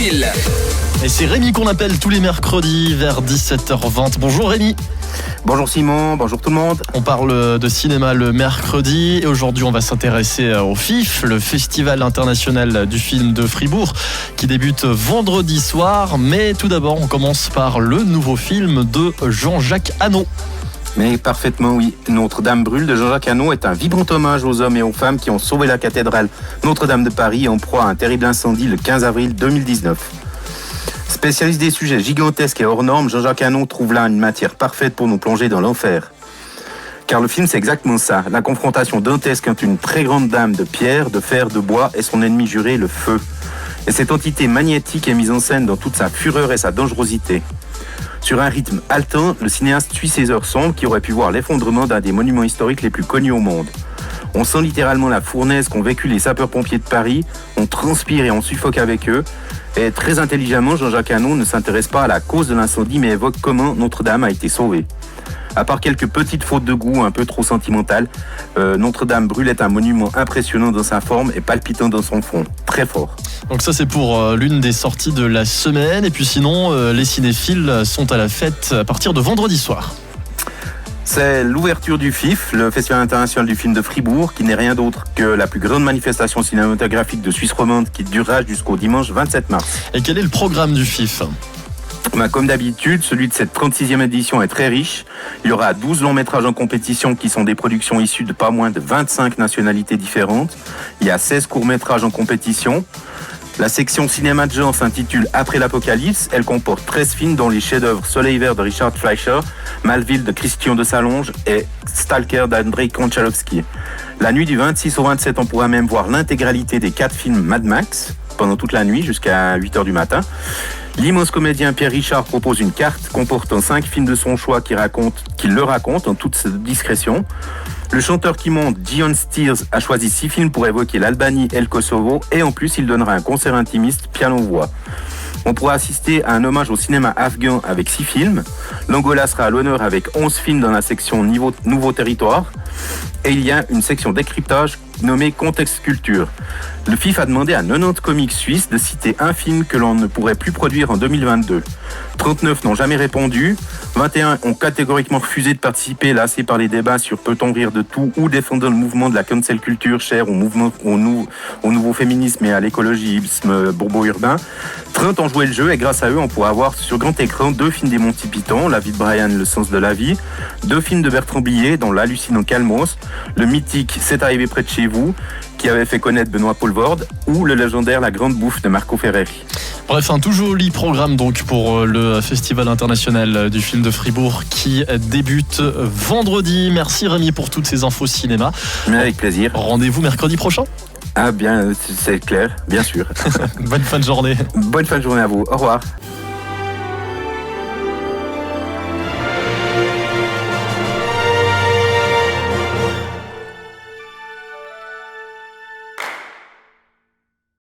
cinéphile. Et c'est Rémi qu'on appelle tous les mercredis vers 17h20. Bonjour Rémi. Bonjour Simon, bonjour tout le monde. On parle de cinéma le mercredi et aujourd'hui on va s'intéresser au FIF, le Festival international du film de Fribourg qui débute vendredi soir. Mais tout d'abord on commence par le nouveau film de Jean-Jacques Hano. Mais parfaitement oui, Notre-Dame brûle de Jean-Jacques Hano est un vibrant hommage aux hommes et aux femmes qui ont sauvé la cathédrale Notre-Dame de Paris en proie à un terrible incendie le 15 avril 2019. Spécialiste des sujets gigantesques et hors normes, Jean-Jacques Hano trouve là une matière parfaite pour nous plonger dans l'enfer. Car le film c'est exactement ça, la confrontation dantesque entre une très grande dame de pierre, de fer, de bois et son ennemi juré, le feu. Et cette entité magnétique est mise en scène dans toute sa fureur et sa dangerosité. Sur un rythme haletant, le cinéaste suit ces heures sombres qui auraient pu voir l'effondrement d'un des monuments historiques les plus connus au monde. On sent littéralement la fournaise qu'ont vécu les sapeurs-pompiers de Paris, on transpire et on suffoque avec eux. Et très intelligemment, Jean-Jacques Hano ne s'intéresse pas à la cause de l'incendie mais évoque comment Notre-Dame a été sauvée. À part quelques petites fautes de goût un peu trop sentimentales, Notre-Dame brûle est un monument impressionnant dans sa forme et palpitant dans son fond. Très fort. Donc ça c'est pour l'une des sorties de la semaine. Et puis sinon, les cinéphiles sont à la fête à partir de vendredi soir. C'est l'ouverture du FIF, le Festival international du film de Fribourg, qui n'est rien d'autre que la plus grande manifestation cinématographique de Suisse romande qui durera jusqu'au dimanche 27 mars. Et quel est le programme du FIF ? Comme d'habitude, celui de cette 36e édition est très riche. Il y aura 12 longs métrages en compétition qui sont des productions issues de pas moins de 25 nationalités différentes. Il y a 16 courts métrages en compétition. La section cinéma de genre s'intitule Après l'Apocalypse. Elle comporte 13 films dont les chefs-d'œuvre Soleil Vert de Richard Fleischer, Malville de Christian de Salonge et Stalker d'Andrei Konchalovsky. La nuit du 26 au 27, on pourra même voir l'intégralité des 4 films Mad Max pendant toute la nuit jusqu'à 8h du matin. L'immense comédien Pierre Richard propose une carte comportant 5 films de son choix qu'il le raconte en toute discrétion. Le chanteur qui monte, Dion Steers, a choisi 6 films pour évoquer l'Albanie et le Kosovo et en plus il donnera un concert intimiste piano-voix. On pourra assister à un hommage au cinéma afghan avec 6 films. L'Angola sera à l'honneur avec 11 films dans la section Nouveau Territoire. Et il y a une section décryptage nommée Contexte Culture. Le FIF a demandé à 90 comiques suisses de citer un film que l'on ne pourrait plus produire en 2022. 39 n'ont jamais répondu, 21 ont catégoriquement refusé de participer, lassés par les débats sur peut-on rire de tout ou défendant le mouvement de la cancel culture cher au nouveau féminisme et à l'écologisme bourbo-urbain. 30 ont joué le jeu et grâce à eux on pourra avoir sur grand écran 2 films des Monty Python, La vie de Brian, Le sens de la vie, 2 films de Bertrand Blier dont L'hallucinant Calmos, le mythique C'est arrivé près de chez vous qui avait fait connaître Benoît Poelvoorde ou le légendaire La grande bouffe de Marco Ferreri. Bref, un tout joli programme donc pour le Festival international du film de Fribourg qui débute vendredi. Merci Rémi pour toutes ces infos cinéma. Mais avec plaisir. Rendez-vous mercredi prochain. Ah bien, c'est clair, bien sûr. Bonne fin de journée. Bonne fin de journée à vous. Au revoir.